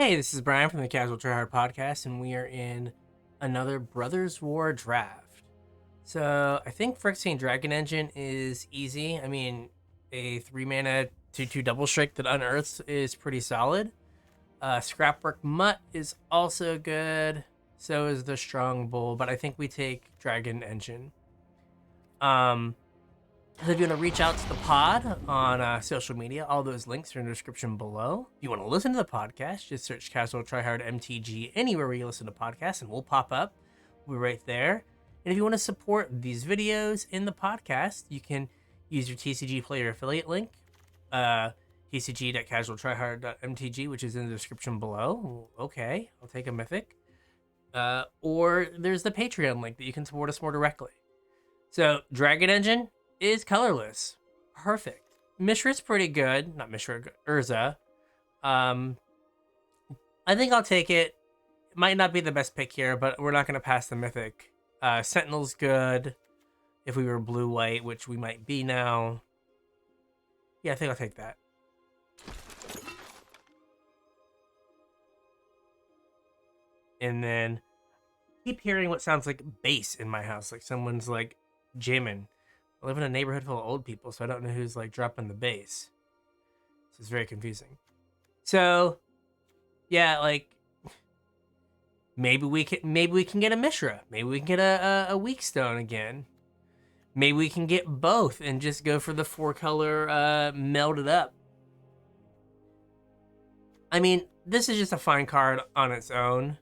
Hey, this is Brian from the Casual Tryhard podcast, and we are in another Brothers War draft. So I think Phyrexian Dragon Engine is easy. I mean, a 3 mana 2/2 double strike that unearths is pretty solid. Scrapwork Mutt is also good. So is the Strong Bull, but I think we take Dragon Engine. So if you want to reach out to the pod on social media, all those links are in the description below. If you want to listen to the podcast, just search CasualTryHardMTG anywhere where you listen to podcasts, and we'll pop up. We're right there. And if you want to support these videos in the podcast, you can use your TCG player affiliate link, tcg.casualtryhard.mtg, which is in the description below. Okay, I'll take a mythic. Or there's the Patreon link that you can support us more directly. So, Dragon Engine is colorless. Perfect. Mishra's pretty good. Not Mishra, Urza. I think I'll take it. It might not be the best pick here, but we're not going to pass the mythic. Sentinel's good. If we were blue-white, which we might be now. Yeah, I think I'll take that. And then keep hearing what sounds like bass in my house. Like someone's like jamming. I live in a neighborhood full of old people, so I don't know who's like dropping the bass. This is very confusing. So, yeah, like maybe we can get a Mishra. Maybe we can get a Weak Stone again. Maybe we can get both and just go for the 4-color melded up. I mean, this is just a fine card on its own.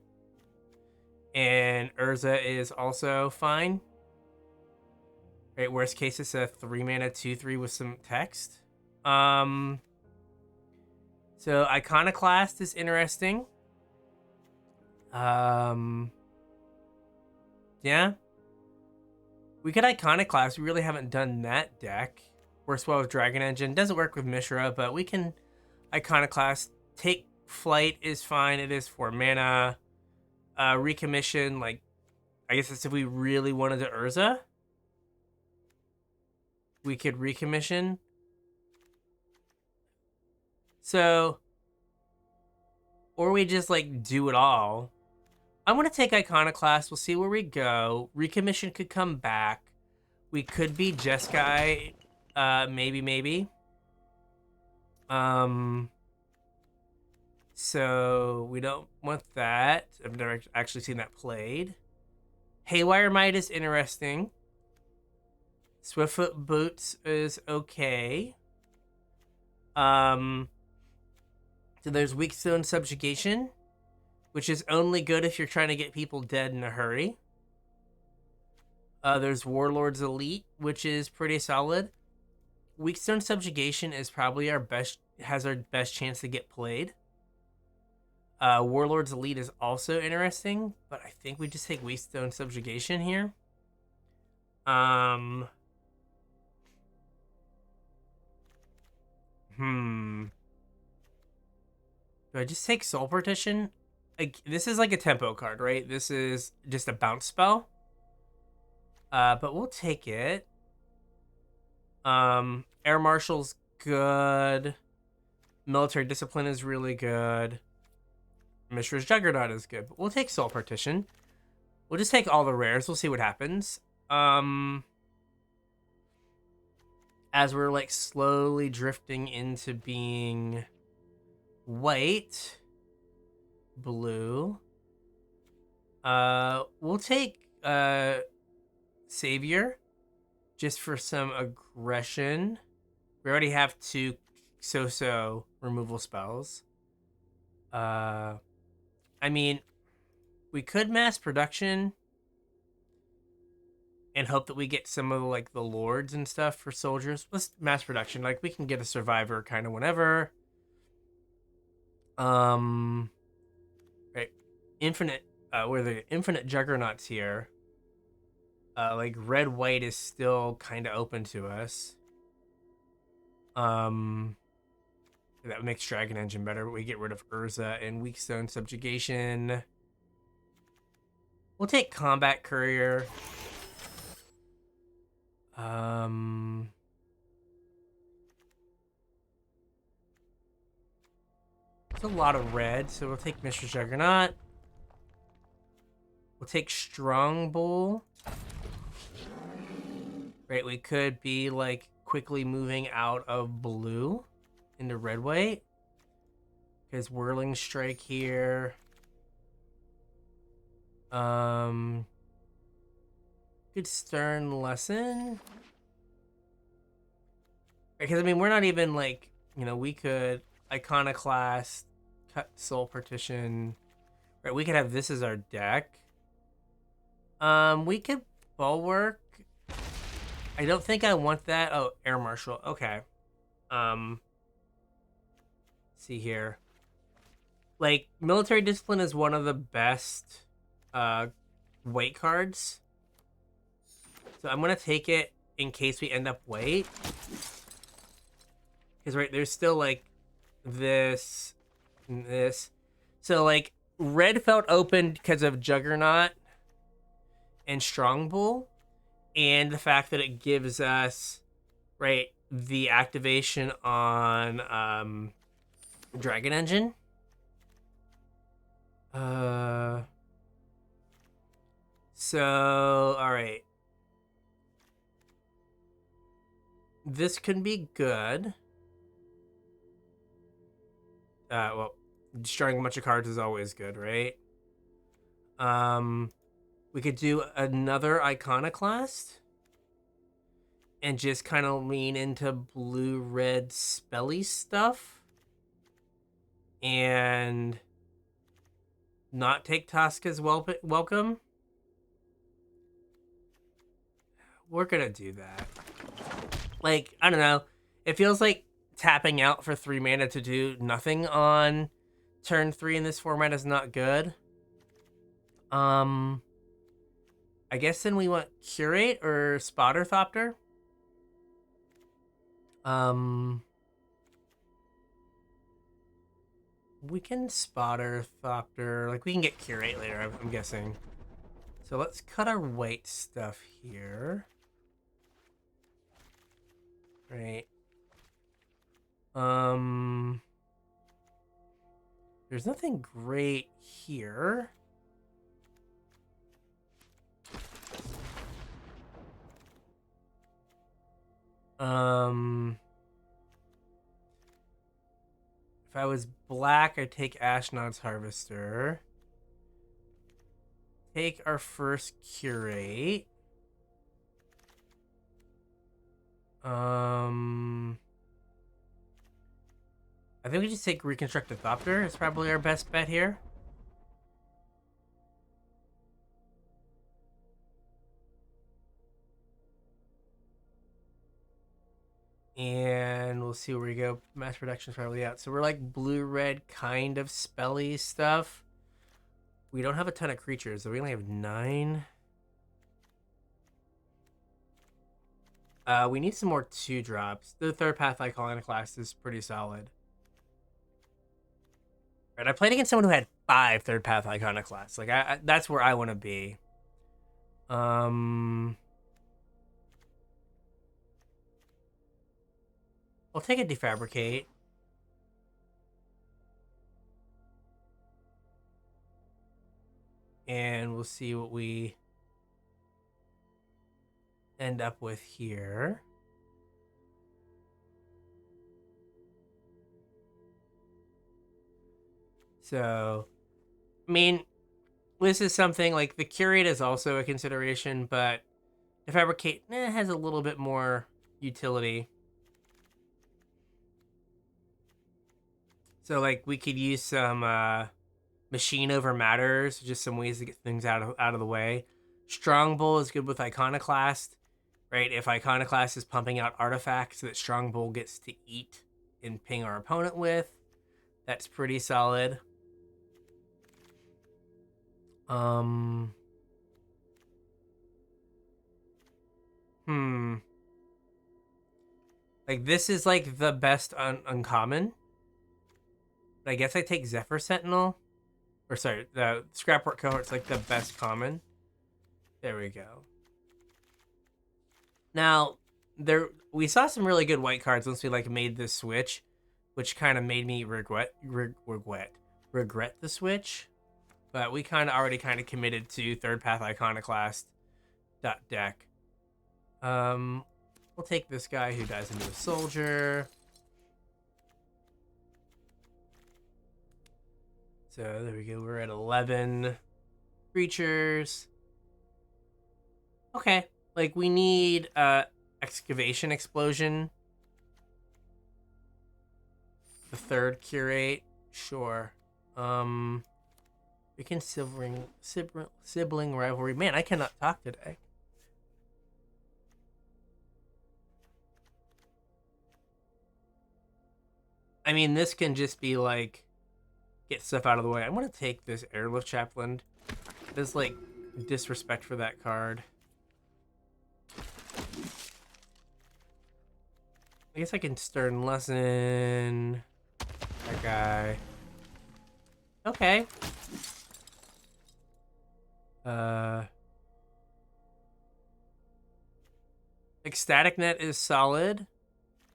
And Urza is also fine. Right, worst case, it's a 3-mana 2/3 with some text. So Iconoclast is interesting. Yeah. We could Iconoclast. We really haven't done that deck. Works well with Dragon Engine. Doesn't work with Mishra, but we can Iconoclast. Take Flight is fine. It is 4 mana. Recommission, like, I guess that's if we really wanted to Urza. We could recommission. So, or we just like do it all. I'm gonna take Iconoclast. We'll see where we go. Recommission could come back. We could be Jeskai. Maybe. So we don't want that. I've never actually seen that played. Haywire Might is interesting. Swiftfoot Boots is okay. So there's Weak Stone Subjugation, which is only good if you're trying to get people dead in a hurry. There's Warlord's Elite, which is pretty solid. Weak Stone Subjugation is probably our best chance to get played. Warlord's Elite is also interesting, but I think we just take Weak Stone Subjugation here. Do I just take Soul Partition? Like, this is like a tempo card, right? This is just a bounce spell. But we'll take it. Air Marshal's good. Military Discipline is really good. Mishra's Juggernaut is good. But we'll take Soul Partition. We'll just take all the rares. We'll see what happens. As we're like slowly drifting into being white, blue. We'll take Savior just for some aggression. We already have 2 so removal spells. I mean, we could mass production and hope that we get some of like the lords and stuff for soldiers. Let's mass production. Like, we can get a survivor kind of whenever. Right. Infinite, where the infinite juggernauts here. Like red white is still kind of open to us. That makes Dragon Engine better, but we get rid of Urza and Weak Stone Subjugation. We'll take Combat Courier. It's a lot of red, so we'll take Mr. Juggernaut. We'll take Strong Bull. Right, we could be like quickly moving out of blue into red white. Because Whirling Strike here. Good Stern Lesson. Because I mean, we're not even like, you know, we could Iconoclast, cut Soul Partition. Right, we could have this as our deck. We could Bulwark. I don't think I want that. Oh, Air Marshal. Okay. See here. Like, Military Discipline is one of the best white cards. So I'm going to take it in case we end up white. Because, right, there's still, like, this and this. So, like, red felt open because of Juggernaut and Strong Bull. And the fact that it gives us, right, the activation on Dragon Engine. So, alright. This can be good. Well, destroying a bunch of cards is always good, right? We could do another Iconoclast. And just kind of lean into blue-red spelly stuff. And not take Tosca's welcome. We're gonna do that. Like, I don't know. It feels like tapping out for 3 mana to do nothing on turn 3 in this format is not good. I guess then we want Curate or Spotter Thopter. We can Spotter Thopter. Like, we can get Curate later, I'm guessing. So let's cut our white stuff here. Right. There's nothing great here. If I was black, I'd take Ashnod's Harvester. Take our first Curate. I think we just take Reconstructed Thopter. It's probably our best bet here. And we'll see where we go. Mass production's probably out. So we're like blue-red kind of spelly stuff. We don't have a ton of creatures, so we only have 9. We need some more 2-drops. The third path Iconoclast is pretty solid. Right, I played against someone who had 5 third path Iconoclasts. Like, that's where I want to be. I'll take a Defabricate. And we'll see what we end up with here. So, I mean, this is something like the Curate is also a consideration, but Defabricate has a little bit more utility. So, like, we could use some Machine over Matters, just some ways to get things out of the way. Strong Bull is good with Iconoclast, right? If Iconoclast is pumping out artifacts that Strong Bull gets to eat and ping our opponent with, that's pretty solid. Like, this is, like, the best uncommon. But I guess I take Zephyr Sentinel. Or, sorry, the Scrapwork Cohort's, like, the best common. There we go. Now, we saw some really good white cards once we, like, made this switch which kind of made me regret the switch. But we kind of already committed to Third Path Iconoclast deck. We'll take this guy who dies into a soldier. So there we go. We're at 11 creatures. Okay, like we need excavation explosion. The third curate, sure. We can sibling rivalry. Man, I cannot talk today. I mean, this can just be like get stuff out of the way. I'm gonna take this Airlift Chaplain. There's like disrespect for that card. I guess I can Stern Lesson that guy. Okay. Ecstatic Net is solid,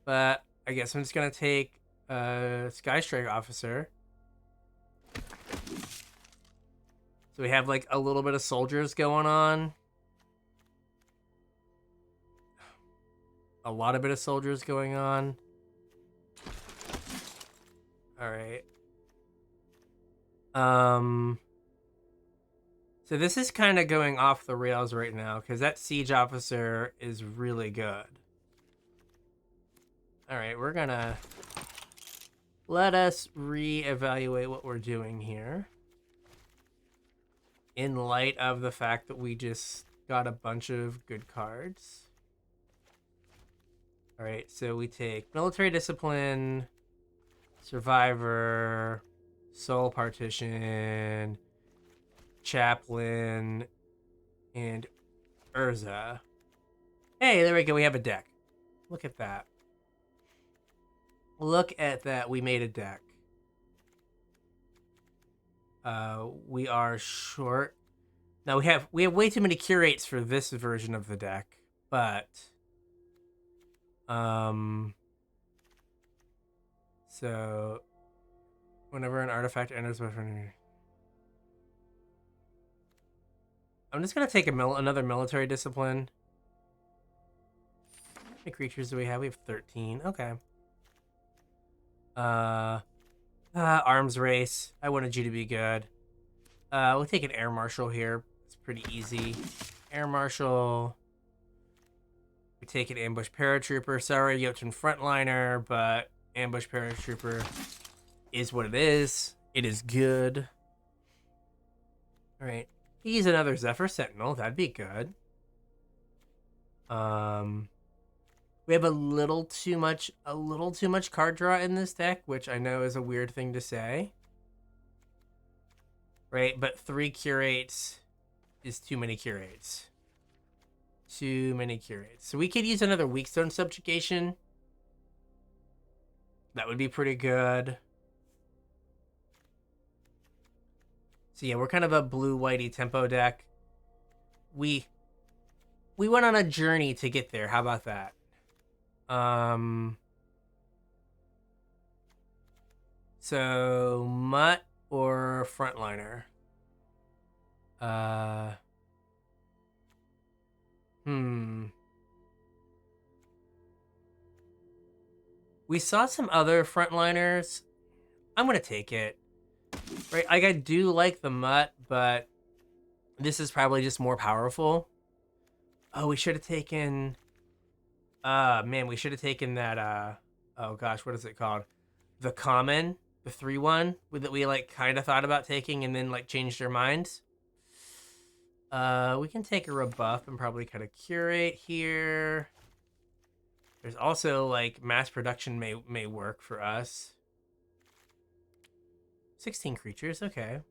but I guess I'm just gonna take Sky Strike Officer. So we have like a little bit of soldiers going on. A lot of bit of soldiers going on. All right. So this is kind of going off the rails right now because that Siege Officer is really good. All right, we're gonna let us reevaluate what we're doing here in light of the fact that we just got a bunch of good cards. All right, so we take Military Discipline, Survivor, Soul Partition, Chaplain, and Urza. Hey, there we go. We have a deck. Look at that. Look at that. We made a deck. We are short. Now we have way too many curates for this version of the deck, but so whenever an artifact enters my friend, I'm just gonna take another Military Discipline. How many creatures do we have? We have 13. Okay. Arms Race. I wanted you to be good. We'll take an Air Marshal here. It's pretty easy. Air Marshal. We take an Ambush Paratrooper. Sorry, Jotun Frontliner, but Ambush Paratrooper is what it is. It is good. All right. He's another Zephyr Sentinel. That'd be good. We have a little too much card draw in this deck, which I know is a weird thing to say. Right, but 3 curates is too many curates. Too many curates. So we could use another Weakstone Subjugation. That would be pretty good. So yeah, we're kind of a blue-whitey tempo deck. We went on a journey to get there. How about that? So Mutt or Frontliner? We saw some other Frontliners. I'm gonna take it. Right, like I do like the Mutt, but this is probably just more powerful. Oh, we should have taken. Man, we should have taken that. Oh gosh, what is it called? The Common, the 3/1 that we like kind of thought about taking and then like changed our minds. We can take a rebuff and probably kind of curate here. There's also like mass production may work for us. 16 creatures, okay.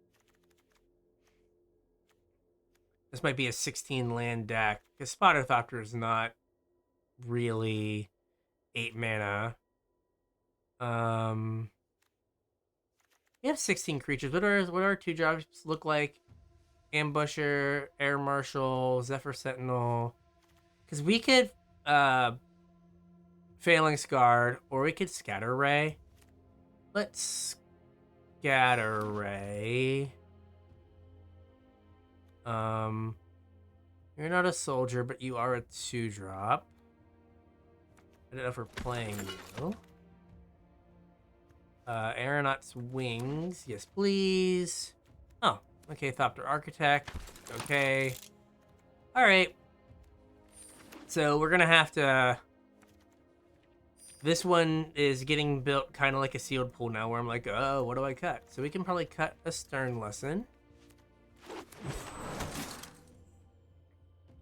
This might be a 16 land deck because Spotter Thopter is not really 8 mana. We have 16 creatures. What are our 2 jobs look like? Ambusher, Air Marshal, Zephyr Sentinel. Because we could Phalanx Guard or we could Scatter Ray. Let's scatter ray. You're not a soldier, but you are a 2-drop. I don't know if we're playing you. Aeronaut's wings. Yes, please. Oh, okay. Thopter Architect. Okay. All right. So we're gonna have to. This one is getting built kind of like a sealed pool now, where I'm like, oh, what do I cut? So we can probably cut a stern lesson.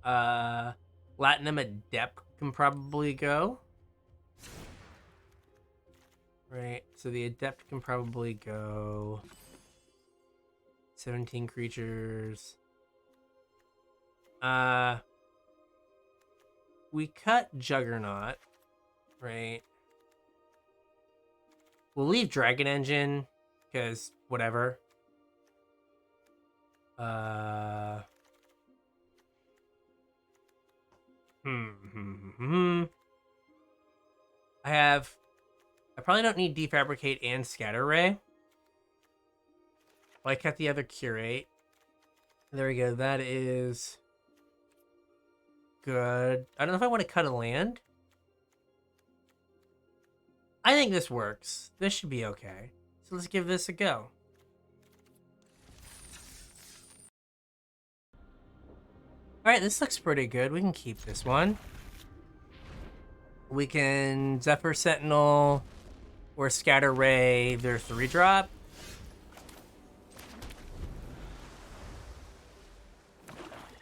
Platinum Adept can probably go. Right, so the Adept can probably go. 17 creatures. We cut Juggernaut, right? We'll leave Dragon Engine, because whatever. I probably don't need Defabricate and Scatter Ray. Well, I cut the other Curate. There we go. That is good. I don't know if I want to cut a land. I think this works. This should be okay. So let's give this a go. Alright, this looks pretty good. We can keep this one. We can Zephyr Sentinel or Scatter Ray their 3-drop.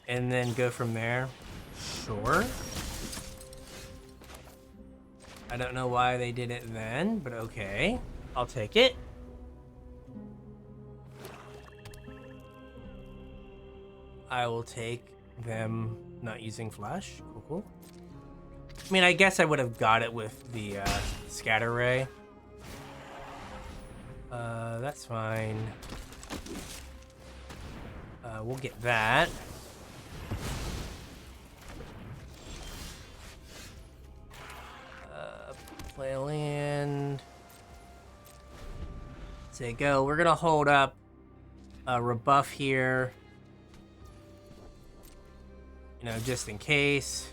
And then go from there. Sure. I don't know why they did it then, but okay. I'll take it. I will take them not using flash. Cool, cool. I mean, I guess I would have got it with the Scatter Ray. That's fine. We'll get that. Play a land. Say go. We're gonna hold up a rebuff here. You know, just in case.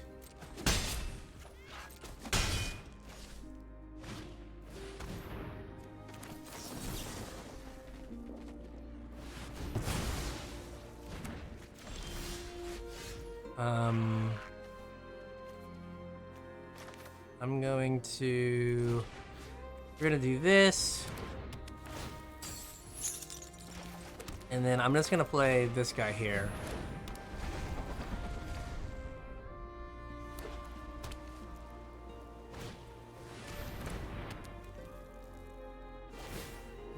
I'm going to... We're gonna do this. And then I'm just gonna play this guy here.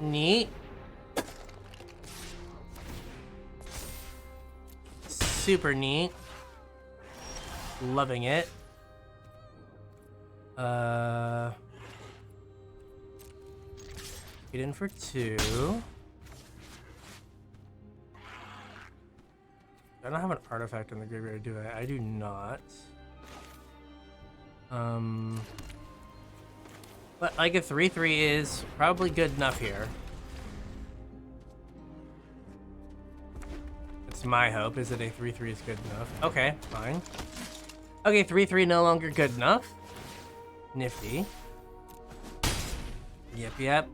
Neat. Super neat. Loving it. Get in for 2. I don't have an artifact in the graveyard, do I? I do not. But like a 3/3 is probably good enough here. It's my hope, is that a 3/3 is good enough. Okay, fine. Okay, 3/3 no longer good enough. Nifty. Yep.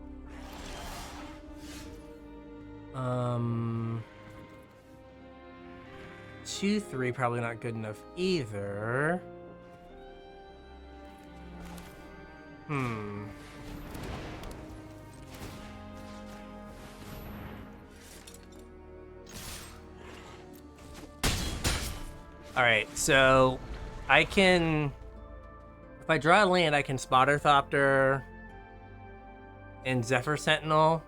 2/3 probably not good enough either. Alright, so I can... If I draw a land, I can Spotter Thopter and Zephyr Sentinel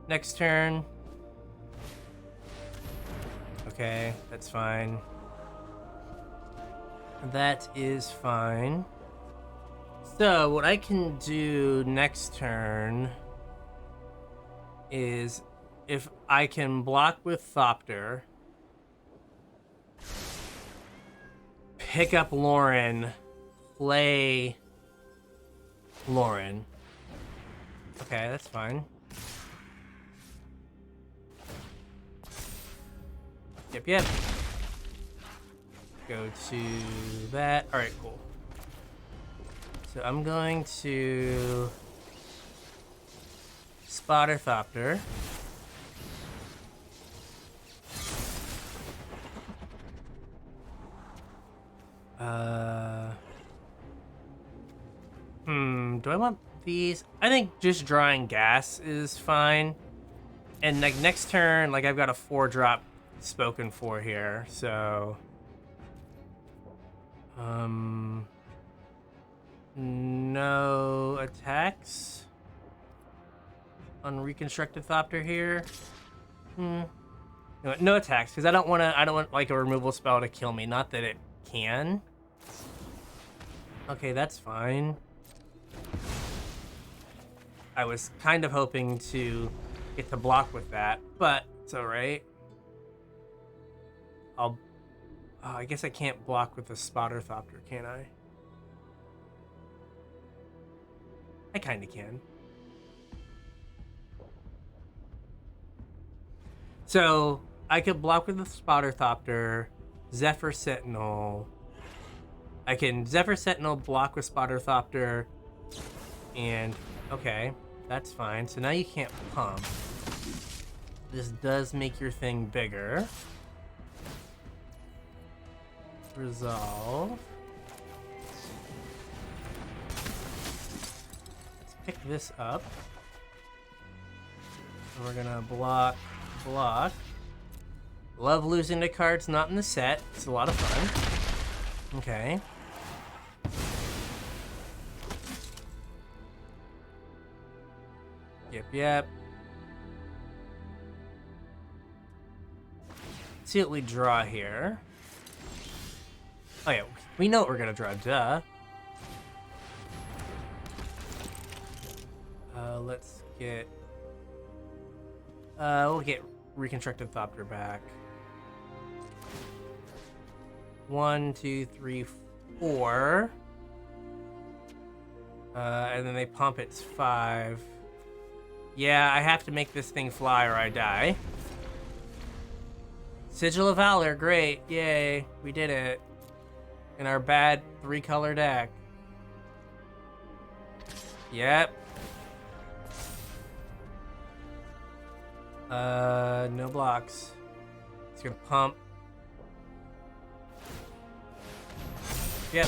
next turn. Okay, that's fine. That is fine. So, what I can do next turn is, if I can block with Thopter, pick up Lauren, play Lauren, Okay, that's fine. Yep. Go to that. All right, cool. So I'm going to Spotterthopter. Do I want these? I think just drawing gas is fine. And like next turn, like I've got a 4-drop spoken for here, so no attacks on Reconstructed Thopter here. No attacks, because I don't want like a removal spell to kill me. Not that it can. Okay, that's fine. I was kind of hoping to get to block with that, but it's all right. I guess I can't block with the Spotterthopter, can I? I kind of can. So I could block with the Spotterthopter, Zephyr Sentinel. I can Zephyr Sentinel, block with Spotterthopter, and okay, that's fine. So now you can't pump. This does make your thing bigger. Resolve. Let's pick this up. And we're gonna block. Love losing to cards not in the set. It's a lot of fun. Okay. Yep. See what we draw here. Oh yeah, we know what we're gonna draw, duh. Let's get... we'll get Reconstructed Thopter back. 1, 2, 3, 4. And then they pump, it's 5. Yeah, I have to make this thing fly or I die. Sigil of Valor, great, yay, we did it. In our bad 3-color deck. Yep. No blocks. It's gonna pump. Yep.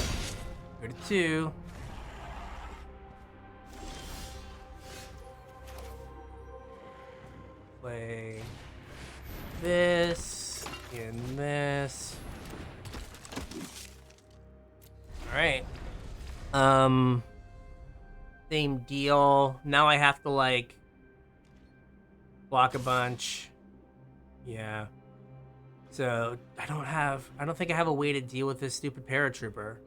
Go to 2. Play this and this. All right. Same deal. Now I have to like block a bunch. Yeah. So I don't think I have a way to deal with this stupid paratrooper.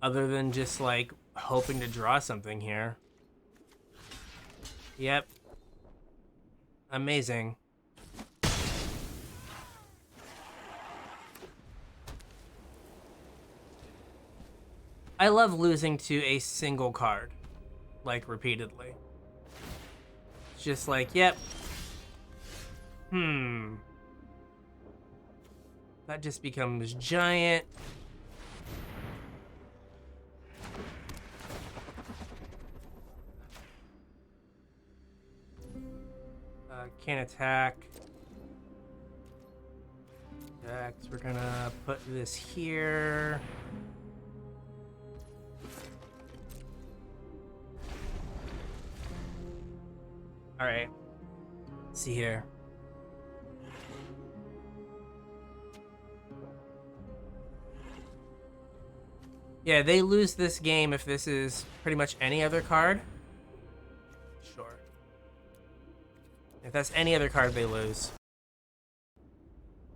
Other than just like hoping to draw something here. Yep. Amazing. I love losing to a single card, like repeatedly. It's just like, yep. That just becomes giant. Can't attack. We're gonna put this here. All right. Let's see here. Yeah, they lose this game if this is pretty much any other card. Sure. If that's any other card, they lose.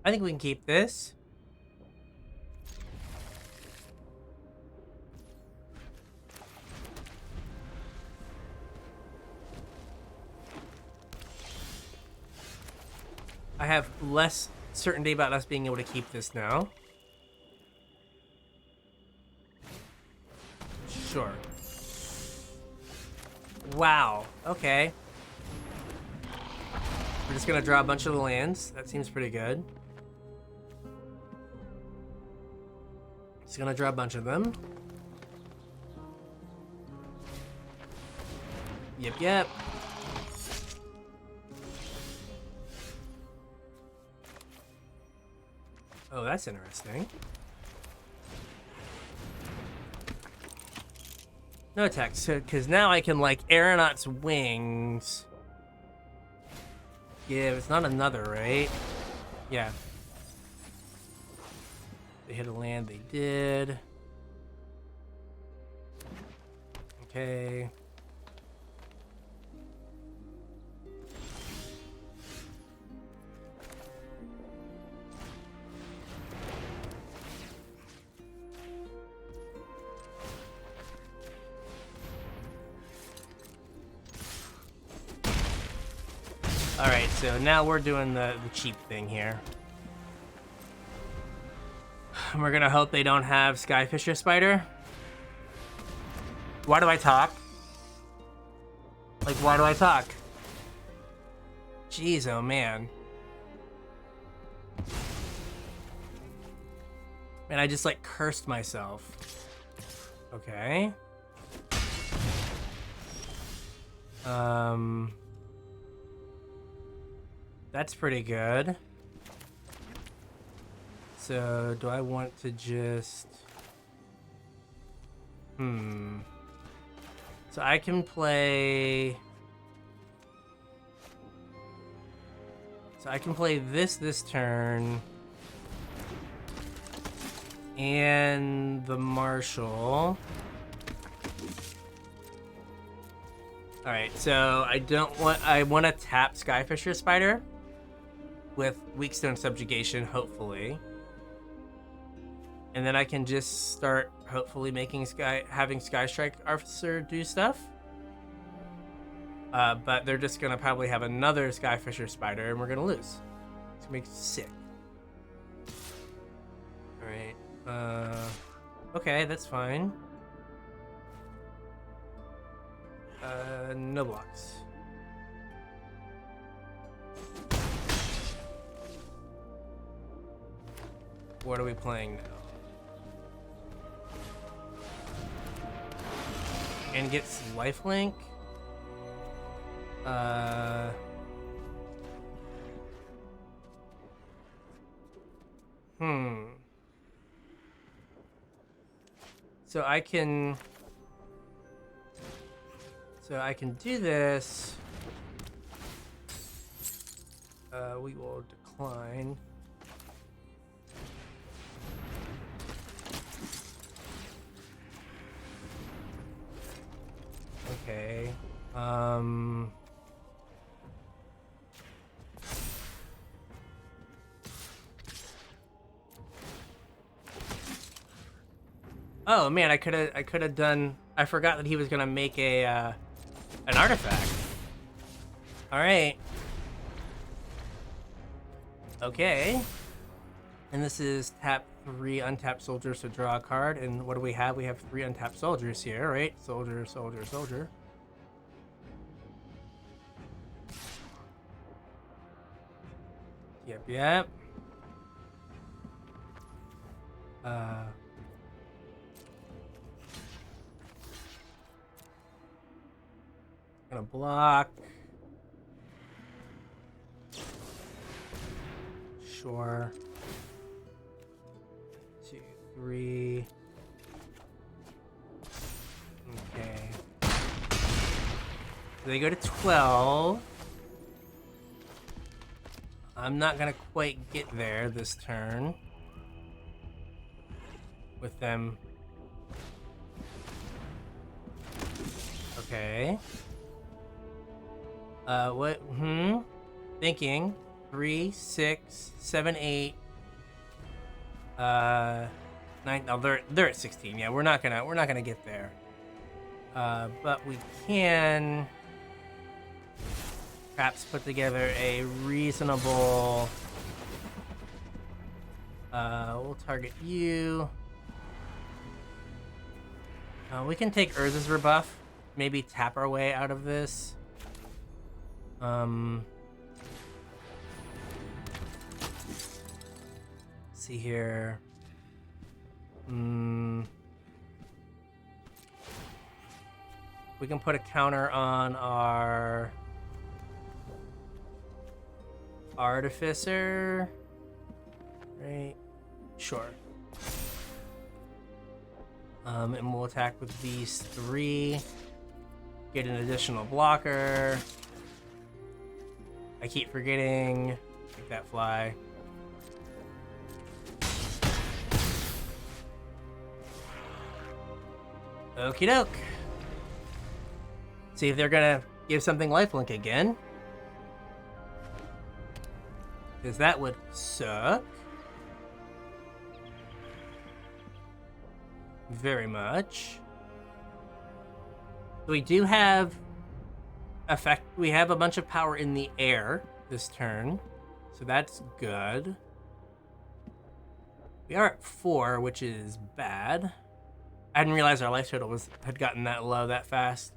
I think we can keep this. I have less certainty about us being able to keep this now. Wow. Okay. We're just gonna draw a bunch of the lands. That seems pretty good. Just gonna draw a bunch of them. Yep. Oh, that's interesting. No attack, so because now I can like Aeronaut's Wings. Yeah, it's not another, right? Yeah. They hit a land, they did. Okay. Alright, so now we're doing the cheap thing here. We're gonna hope they don't have Skyfisher Spider. Why do I talk? Like, why do I talk? Jeez, oh man. Man, I just like cursed myself. Okay. That's pretty good. So, do I want to just... So I can play... So I can play this turn. And the Marshal. Alright, so I want to tap Skyfisher Spider with Weakstone Subjugation, hopefully. And then I can just start hopefully having Sky Strike Officer do stuff. But they're just gonna probably have another Skyfisher Spider and we're gonna lose. It's gonna make it sick. Alright. Okay, that's fine. No blocks. What are we playing now? And gets lifelink. So I can do this. We will decline. Okay. Oh man, I could have done. I forgot that he was gonna make an artifact. All right. Okay. And this is tap 3 untapped soldiers to draw a card. And what do we have? We have 3 untapped soldiers here, right? Soldier, soldier, soldier. Yep. Gonna block. Sure. 2, 3. Okay. They go to 12. I'm not gonna quite get there this turn with them. Okay. What? Thinking. 3, 6, 7, 8. 9. No, they're at 16. Yeah, we're not gonna get there. But we can perhaps put together a reasonable. We'll target you. We can take Urza's rebuff. maybe tap our way out of this. See here. We can put a counter on our Artificer. Right? Sure. And we'll attack with these 3. Get an additional blocker. I keep forgetting. Make that fly. Okie doke. See if they're gonna give something lifelink again. Because that would suck. Very much. We do have we have a bunch of power in the air this turn, so that's good. We are at 4, which is bad. I didn't realize our life total had gotten that low that fast.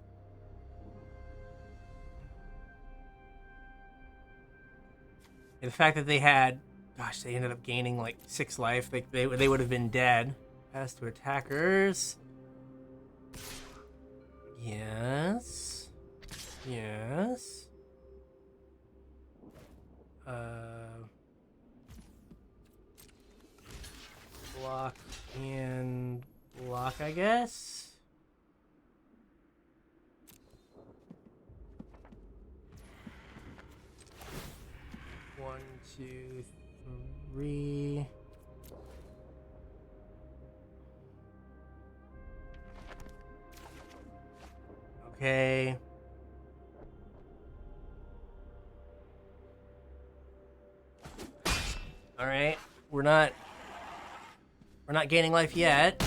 And the fact that they had, gosh, they ended up gaining like 6 life. They would have been dead. Pass to attackers. Yes. Yes. Block and block, I guess. One, 2, 3. Okay. All right. We're not gaining life yet.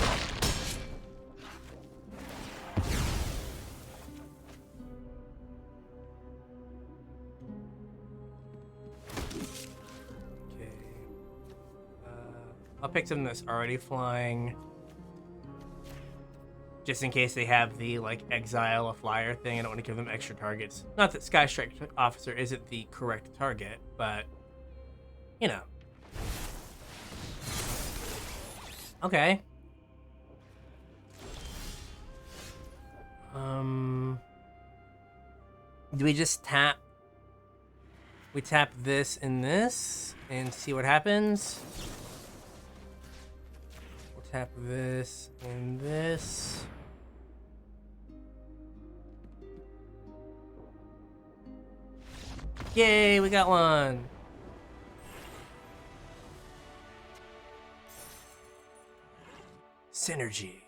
Okay. I'll pick something that's already flying. Just in case they have the, like, exile a flyer thing. I don't want to give them extra targets. Not that Sky Strike Officer isn't the correct target, but, you know. Okay. Do we just tap? We tap this and this and see what happens. We'll tap this and this. Yay, we got one. Synergy.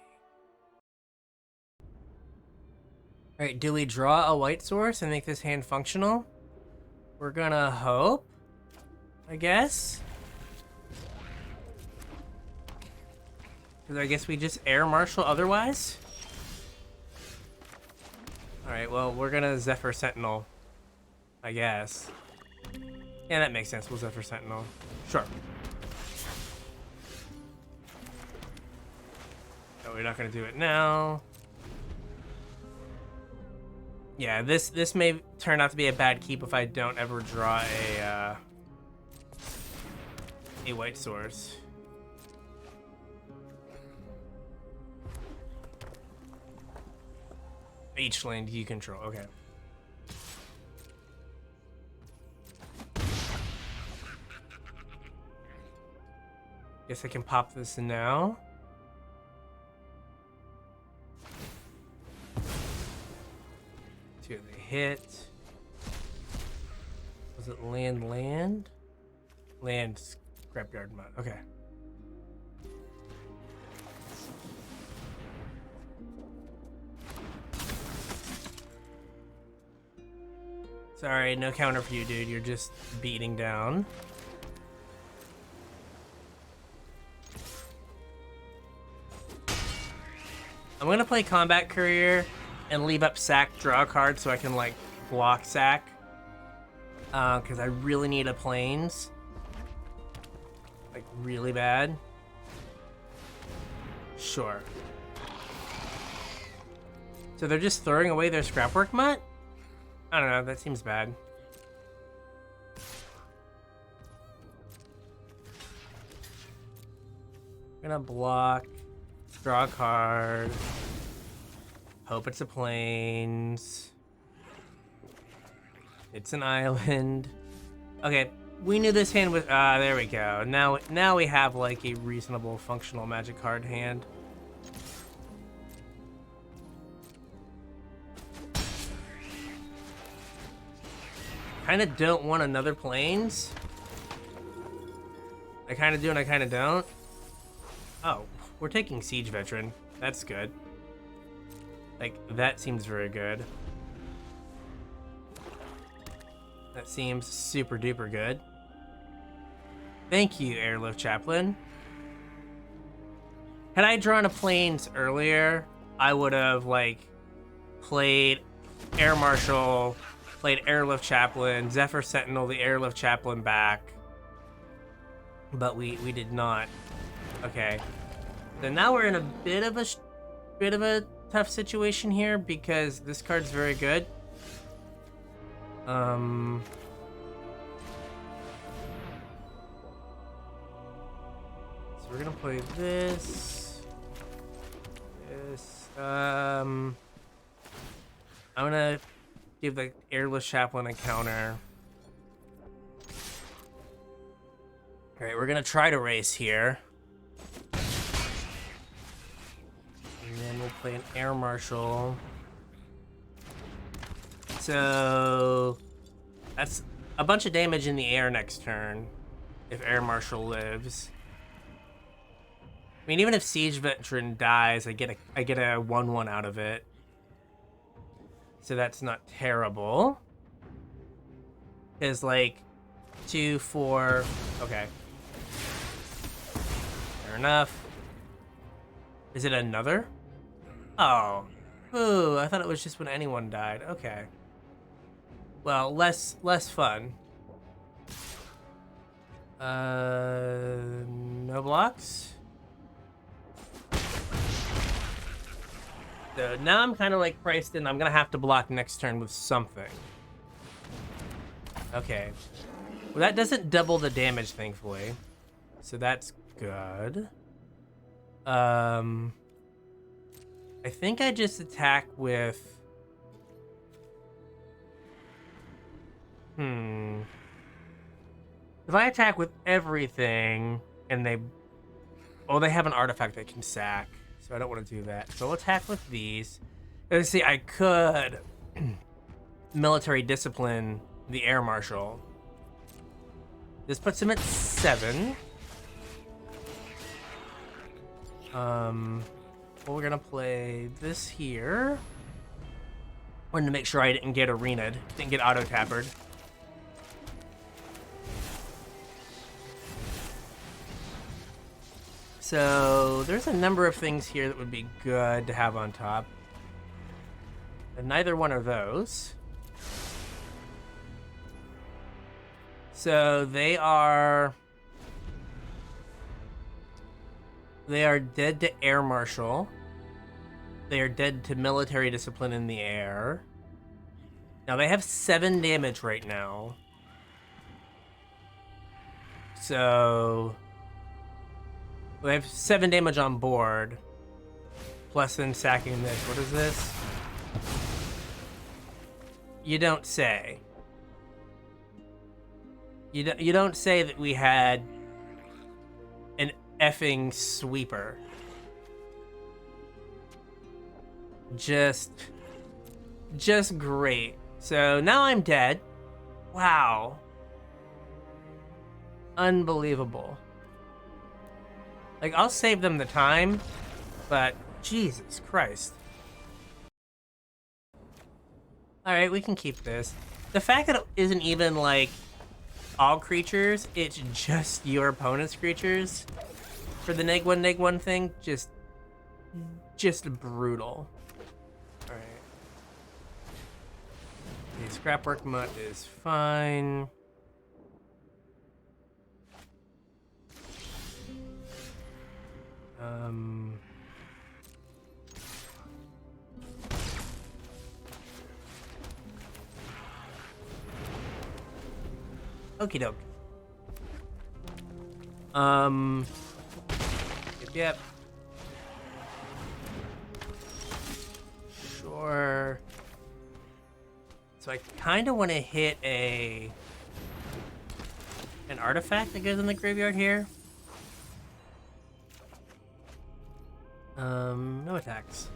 Alright, do we draw a white source and make this hand functional? We're gonna hope, I guess. Because I guess we just air marshal otherwise. Alright, well, we're gonna Zephyr Sentinel, I guess. Yeah, that makes sense. We'll Zephyr Sentinel. Sure. No, we're not gonna do it now. Yeah, this may turn out to be a bad keep if I don't ever draw a white source. Each land you control. Okay. Guess I can pop this now. Two, they hit. Was it land? Land scrapyard mod. Okay. Sorry, no counter for you, dude. You're just beating down. I'm gonna play Combat Courier and leave up sack, draw a card so I can, like, block sack. Because I really need a plains. Like, really bad. Sure. So they're just throwing away their scrapwork mutt? I don't know, that seems bad. Gonna block, draw a card, hope it's a plains. It's an island. Okay, we knew this hand was, there we go. Now we have like a reasonable functional Magic card hand. Kind of don't want another plains. I kind of do and I kind of don't. Oh, we're taking Siege Veteran. That's good. Like, that seems very good. That seems super duper good. Thank you, Airlift Chaplain. Had I drawn a plains earlier, I would have, like, played Air Marshal, played Airlift Chaplain, Zephyr Sentinel, the Airlift Chaplain back. But we did not. Okay. So now we're in a bit of a tough situation here because this card's very good. So we're gonna play this. I'm gonna give the Airless Chaplain a counter. All right, we're gonna try to race here. And then we'll play an Air Marshal. So that's a bunch of damage in the air next turn if Air Marshal lives. I mean, even if Siege Veteran dies, I get a 1/1 out of it. So that's not terrible. Because like 2, 4, okay. Fair enough. Is it another? Oh. Ooh, I thought it was just when anyone died. Okay. Well, less fun. No blocks? So now I'm kind of like priced in. I'm gonna have to block next turn with something. Okay. Well, that doesn't double the damage, thankfully. So that's good. I think I just attack with... If I attack with everything and they... Oh, they have an artifact that can sack. So I don't want to do that. So I'll attack with these. Let's see, I could military discipline the Air Marshal. This puts him at 7. Well, we're gonna play this here. Wanted to make sure I didn't get arena'd, didn't get auto-tappered. So there's a number of things here that would be good to have on top. And neither one of those. So they are dead to Air Marshal. They are dead to military discipline in the air. Now they have 7 damage right now. So they have 7 damage on board. Plus then sacking this. What is this? You don't say. You don't say that we had an effing sweeper. Just great. So now I'm dead. Wow. Unbelievable. Like, I'll save them the time, but Jesus Christ. Alright, we can keep this. The fact that it isn't even, like, all creatures, it's just your opponent's creatures for the neg1 thing, just brutal. Alright. The scrapwork mutt is fine. Okie doke. Yep. Sure. So I kind of want to hit an artifact that goes in the graveyard here. No attacks.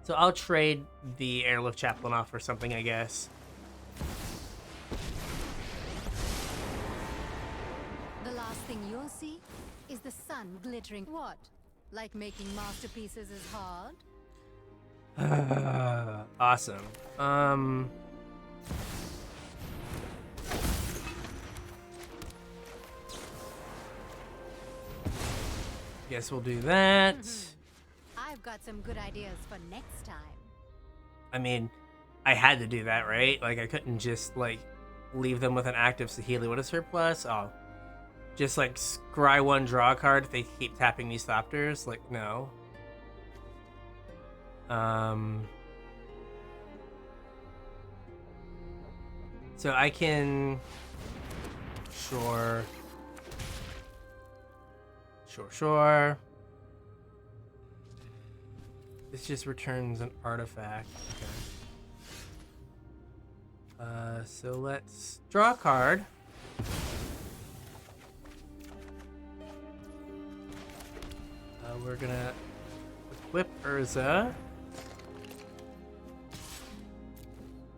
So I'll trade the Airlift Chaplain off for something, I guess. The last thing you'll see is the sun glittering. What? Like making masterpieces is hard? Awesome. Guess we'll do that. I've got some good ideas for next time. I mean, I had to do that, right? Like, I couldn't just, like, leave them with an active Saheeli. What is surplus? Oh. Just, like, scry one, draw a card if they keep tapping these Thopters? Like, no. So I can... Sure. This just returns an artifact. Okay. So let's draw a card. We're gonna equip Urza.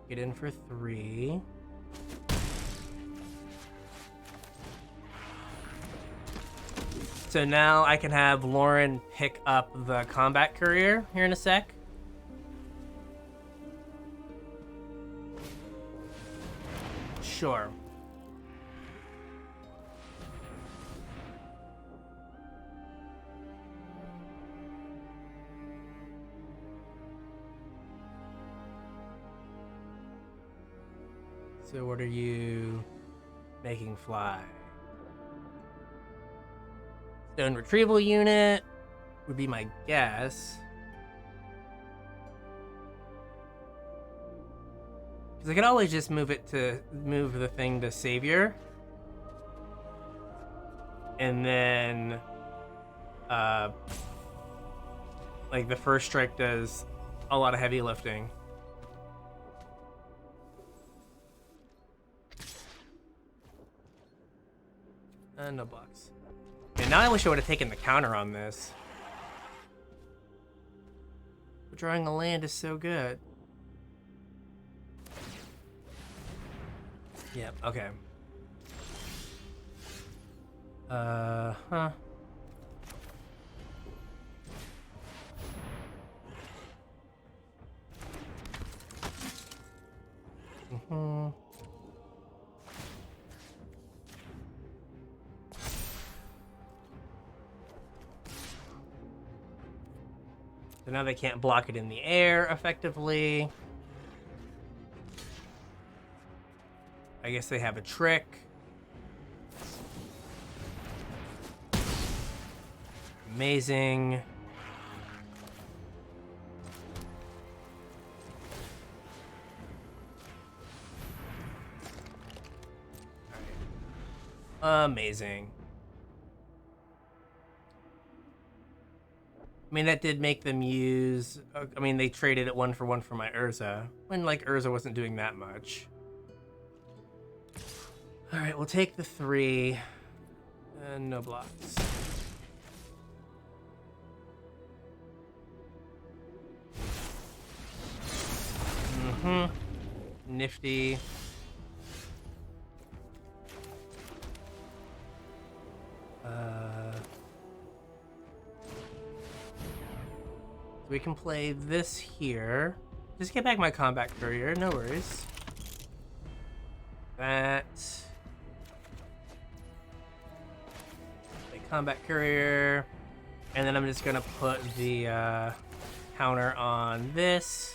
Get in for 3. So now I can have Lauren pick up the combat courier here in a sec. Sure. So what are you making fly? Stone retrieval unit would be my guess. Because I could always just move the thing to Savior. And then, like the first strike does a lot of heavy lifting. No blocks. And now I wish I would have taken the counter on this. But drawing a land is so good. Yep, okay. Huh. So now they can't block it in the air effectively. I guess they have a trick. Amazing. Amazing. I mean, that did make them use... I mean, they traded it 1-for-1 for my Urza. When, like, Urza wasn't doing that much. Alright, we'll take the 3. And no blocks. Nifty. We can play this here. Just get back my combat courier, no worries. That. Play combat courier. And then I'm just gonna put the counter on this.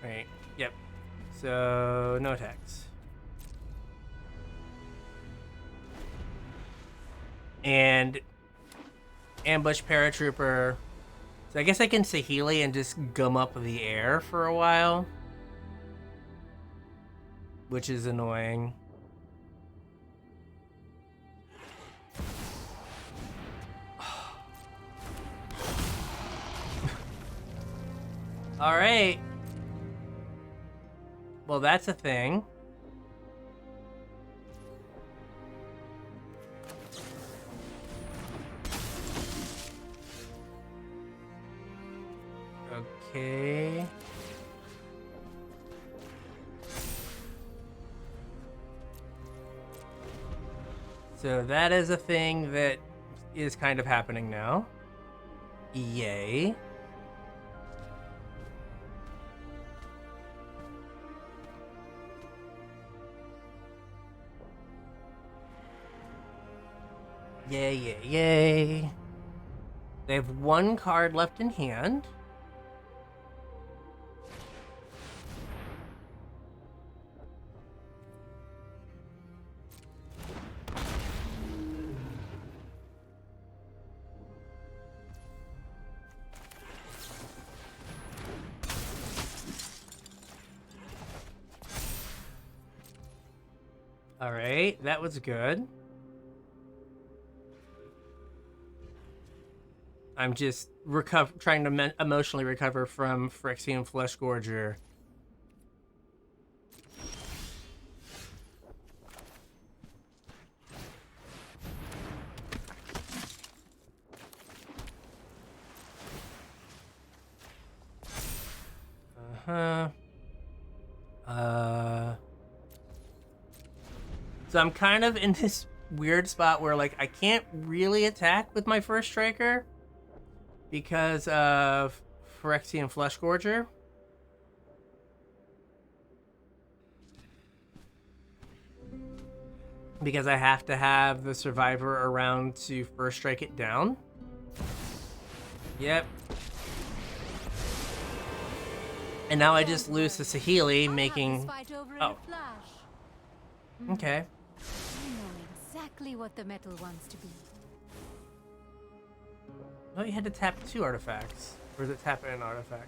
Right, yep. So, no attacks. And ambush paratrooper. So I guess I can Saheeli and just gum up the air for a while. which is annoying. All right. Well, that's a thing. Okay. So that is a thing that is kind of happening now. Yay. Yay, yay, yay. They have one card left in hand. All right, that was good. I'm just trying to emotionally recover from Phyrexian Fleshgorger. So I'm kind of in this weird spot where, like, I can't really attack with my first striker because of Phyrexian Fleshgorger. Because I have to have the survivor around to first strike it down. Yep. And now I just lose to Saheeli, making... Oh. Okay. I know exactly what the metal wants to be. Oh, you had to tap 2 artifacts. Or is it tap an artifact?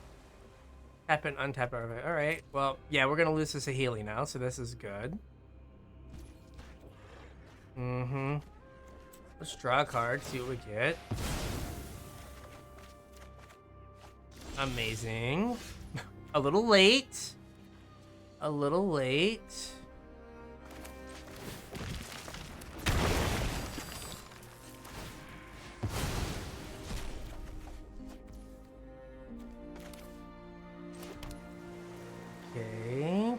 Tap an untap artifact. Alright, well, yeah, we're gonna lose to Saheeli now, so this is good. Mm-hmm. Let's draw a card, see what we get. Amazing. A little late. A little late. Okay.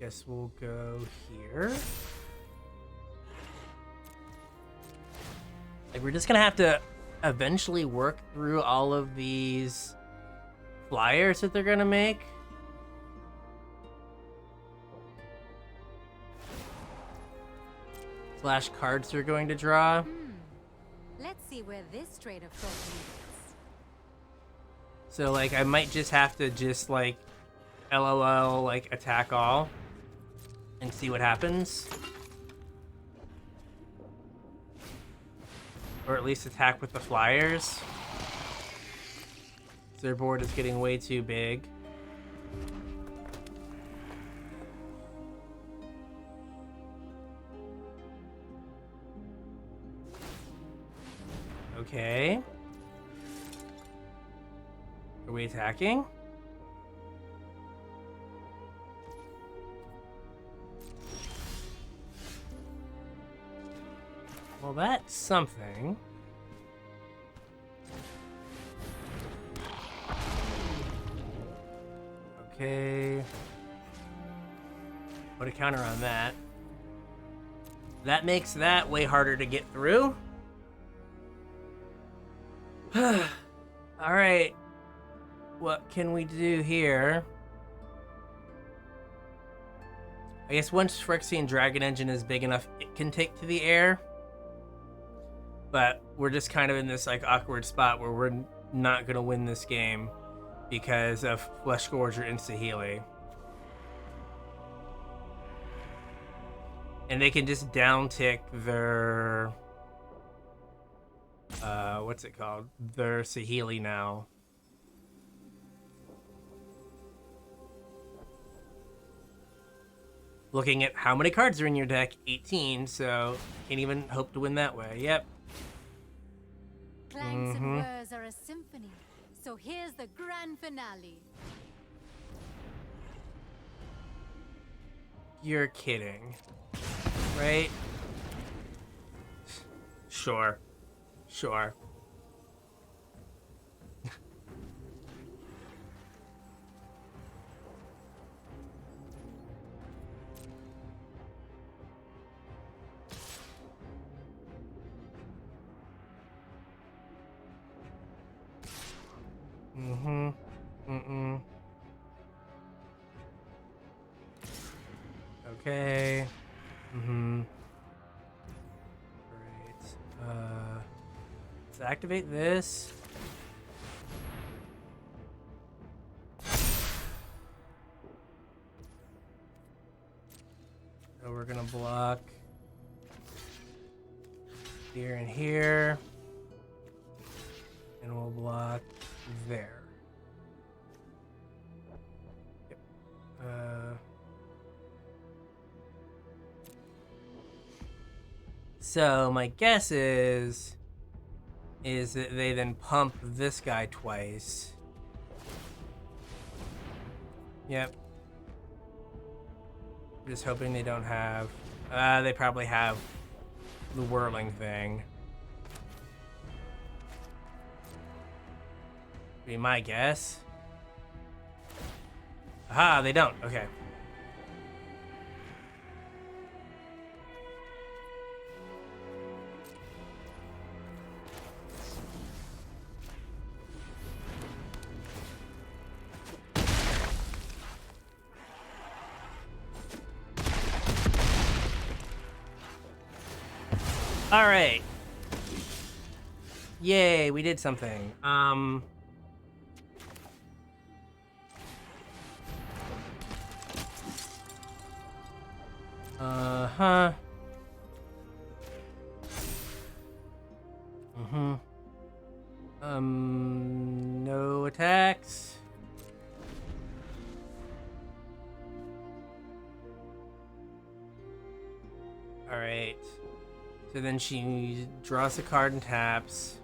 Guess we'll go here. Like, we're just gonna have to eventually work through all of these flyers that they're gonna make. Slash cards they're going to draw. Let's see where this trade of thought leads. So, like, I might just have to just, like, LOL, like, attack all and see what happens. Or at least attack with the flyers. Their board is getting way too big. Okay. Are we attacking? Well, that's something. Okay. Put a counter on that. That makes that way harder to get through. Alright. What can we do here? I guess once Phyrexian Dragon Engine is big enough, it can take to the air. But we're just kind of in this, like, awkward spot where we're not going to win this game because of Fleshgorger and Saheeli. And they can just down-tick their... what's it called? Their Saheeli now. Looking at how many cards are in your deck, 18, so can't even hope to win that way. Yep. Clangs and whirs are a symphony. So here's the grand finale. You're kidding. Right? Sure. Sure. Okay. Great. Let's activate this. So we're gonna block here and here. And we'll block there. Yep. So my guess is that they then pump this guy twice. Yep. Just hoping they don't have. They probably have the whirling thing. Be my guess. Aha, they don't. Okay. All right. Yay, we did something. Uh-huh. No attacks. All right. So then she draws a card and taps.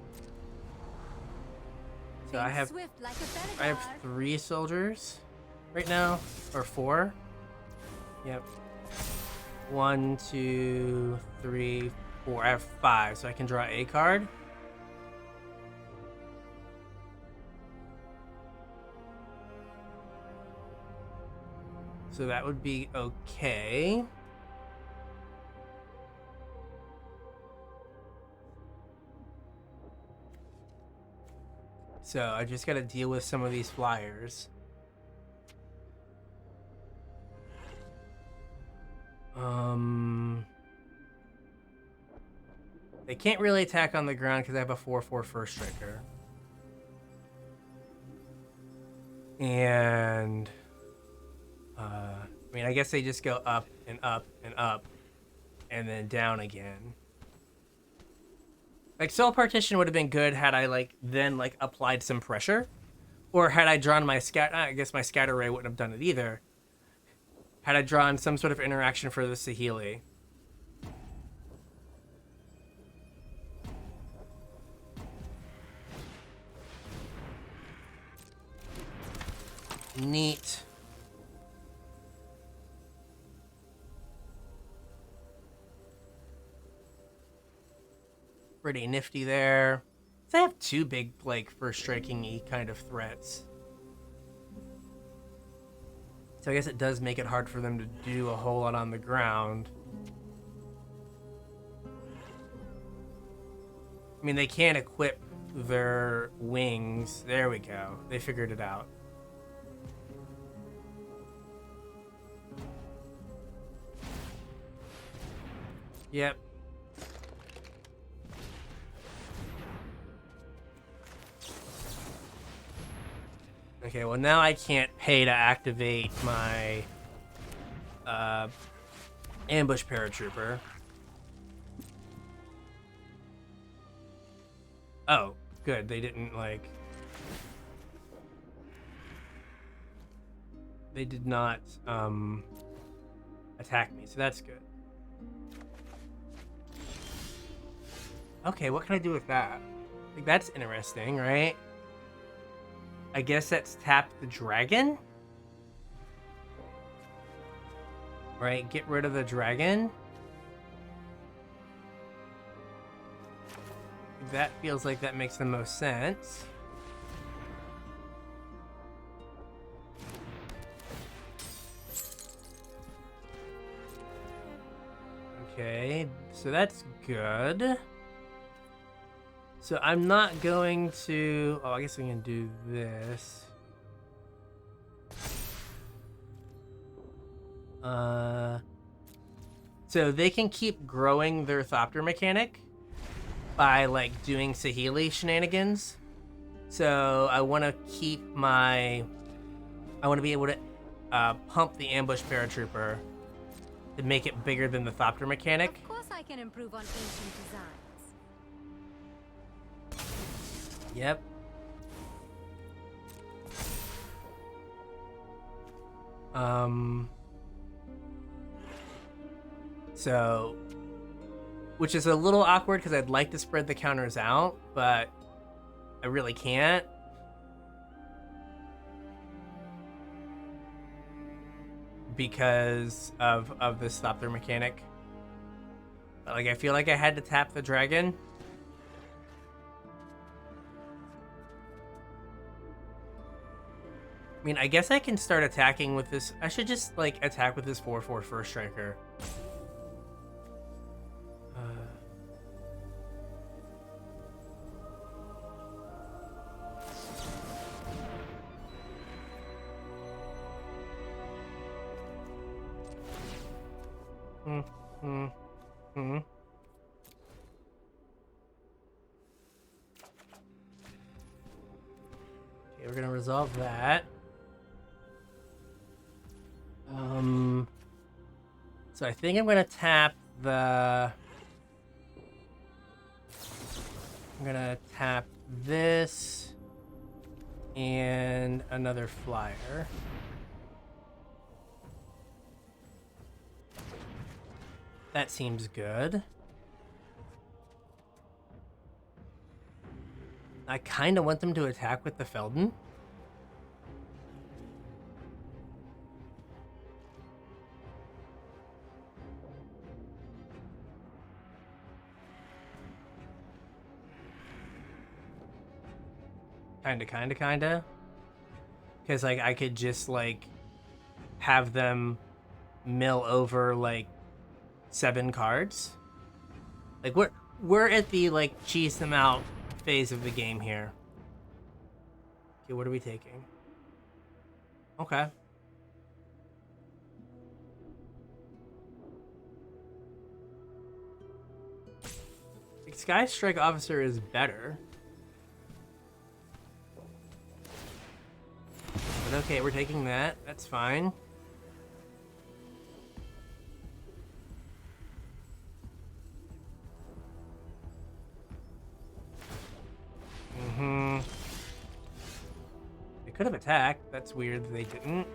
So I have 3 soldiers right now, or 4. Yep. 1, 2, 3, 4. I have 5, so I can draw a card. So that would be okay. So I just gotta deal with some of these flyers. They can't really attack on the ground because I have a 4/4 first striker. And I mean, I guess they just go up and up and up and then down again. Like, Soul Partition would have been good had I then applied some pressure, or had I drawn my I guess my Scatter Ray wouldn't have done it either. Had I drawn some sort of interaction for the Saheeli. Neat. Pretty nifty there. So I have 2 big, first striking-y kind of threats. So I guess it does make it hard for them to do a whole lot on the ground. I mean, they can't equip their wings. There we go. They figured it out. Yep. Okay, well now I can't pay to activate my ambush paratrooper. Oh, good. They didn't they did not attack me, so that's good. Okay, what can I do with that? Like, that's interesting, right? I guess that's tap the dragon? Right, get rid of the dragon. That feels like that makes the most sense. Okay, so that's good. So I'm not going to... Oh, I guess we can do this. So they can keep growing their Thopter mechanic by, like, doing Saheeli shenanigans. So I want to keep my... I want to be able to pump the Ambush Paratrooper to make it bigger than the Thopter mechanic. Of course I can improve on ancient designs. Yep. So, which is a little awkward because I'd like to spread the counters out, but I really can't. Because of this Thopter mechanic. Like, I feel like I had to tap the dragon. I mean, I guess I can start attacking with this. I should just, like, attack with this 4/4 First Striker. Okay, we're gonna resolve that. So I think I'm gonna tap the... I'm gonna tap this and another flyer. That seems good. I kind of want them to attack with the Felden. Kinda. Because, like, I could just, like, have them mill over, like, 7 cards. Like, we're at the, like, cheese them out phase of the game here. Okay, what are we taking? Okay. Like, Sky Strike Officer is better. But okay, we're taking that. That's fine. They could have attacked. That's weird that they didn't.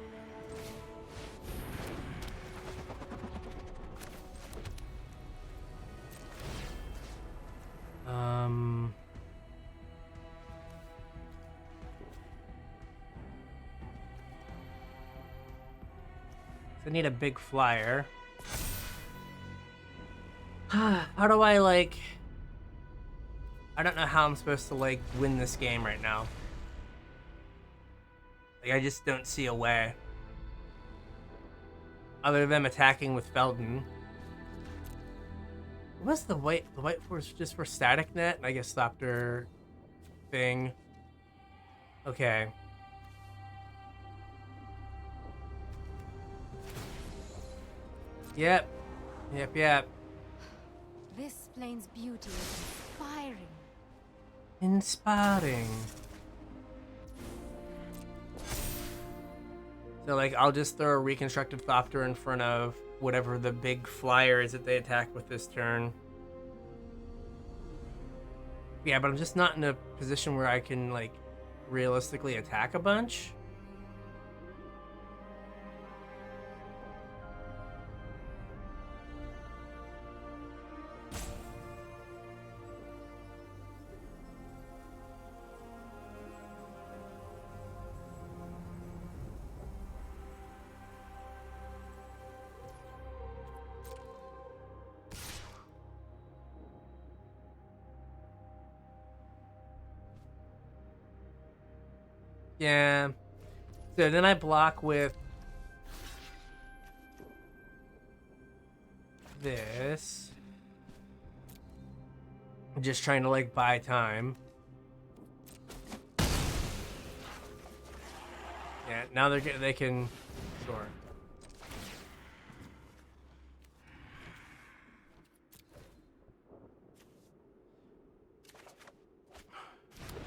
I need a big flyer. How do I, like... I don't know how I'm supposed to, like, win this game right now. Like, I just don't see a way. Other than them attacking with Felden. What's the white? The white force just for static net? I guess Thopter thing. Okay. Yep. This plane's beauty is Inspiring. So, like, I'll just throw a reconstructed Thopter in front of whatever the big flyer is that they attack with this turn. Yeah, but I'm just not in a position where I can, like, realistically attack a bunch. Yeah. So then I block with this. I'm just trying to like buy time. Yeah, now they can, sure.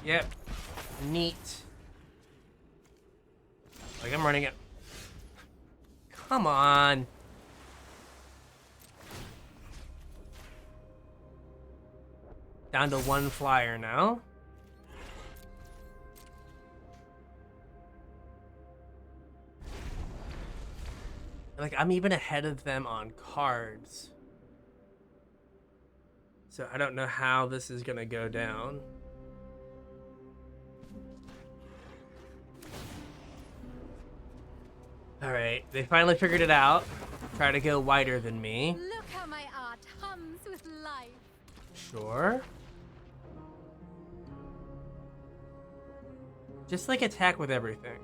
Yep. Neat. Like I'm running it. Come on. Down to one flyer now. Like I'm even ahead of them on cards. So I don't know how this is gonna go down. Alright, they finally figured it out. Try to go wider than me. Look how my art hums with life. Sure. Just like attack with everything.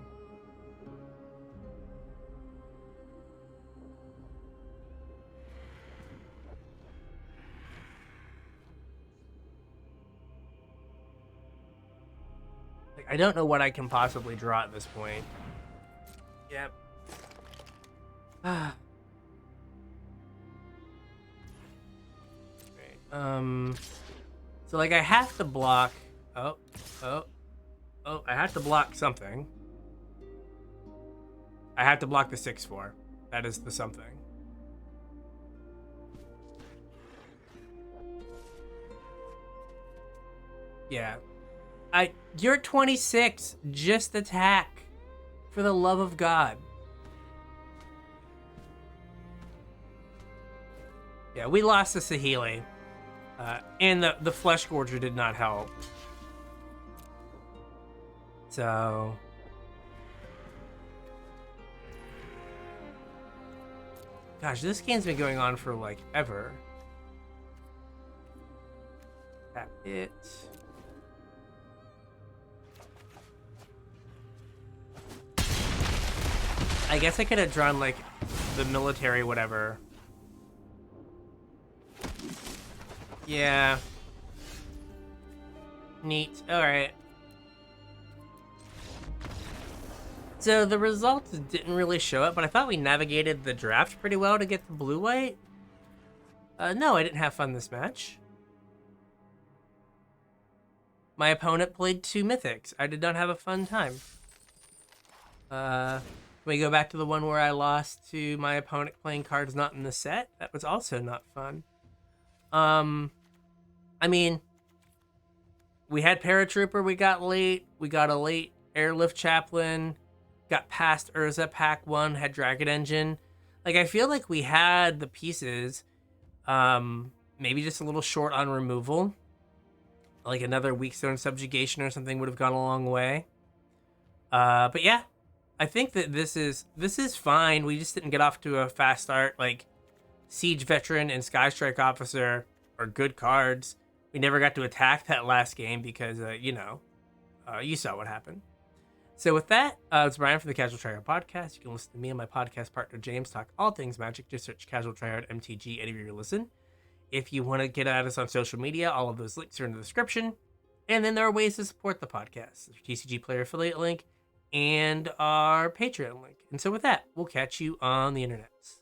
Like I don't know what I can possibly draw at this point. Yep. Ah. Right. So like I have to block. Oh. I have to block something. I have to block the 6/4. That is the something. Yeah. You're 26. Just attack. For the love of God. Yeah, we lost the Saheeli. And the Flesh Gorger did not help. So... Gosh, this game's been going on for, like, ever. Tap it. I guess I could have drawn, like, the military whatever. Yeah. Neat. Alright. So the results didn't really show up, but I thought we navigated the draft pretty well to get the blue-white. No, I didn't have fun this match. My opponent played 2 mythics. I did not have a fun time. Can we go back to the one where I lost to my opponent playing cards not in the set? That was also not fun. I mean, we had Paratrooper, we got late. We got a late Airlift Chaplain. Got past Urza Pack 1, had Dragon Engine. Like, I feel like we had the pieces. Maybe just a little short on removal. Like another Weakstone Subjugation or something would have gone a long way. But yeah, I think that this is fine. We just didn't get off to a fast start. Like, Siege Veteran and Sky Strike Officer are good cards. We never got to attack that last game because, you saw what happened. So with that, it's Brian from the Casual Tryhard Podcast. You can listen to me and my podcast partner James talk all things Magic. Just search Casual Tryhard MTG anywhere you listen. If you want to get at us on social media, all of those links are in the description. And then there are ways to support the podcast. There's TCG Player Affiliate link and our Patreon link. And so with that, we'll catch you on the internets.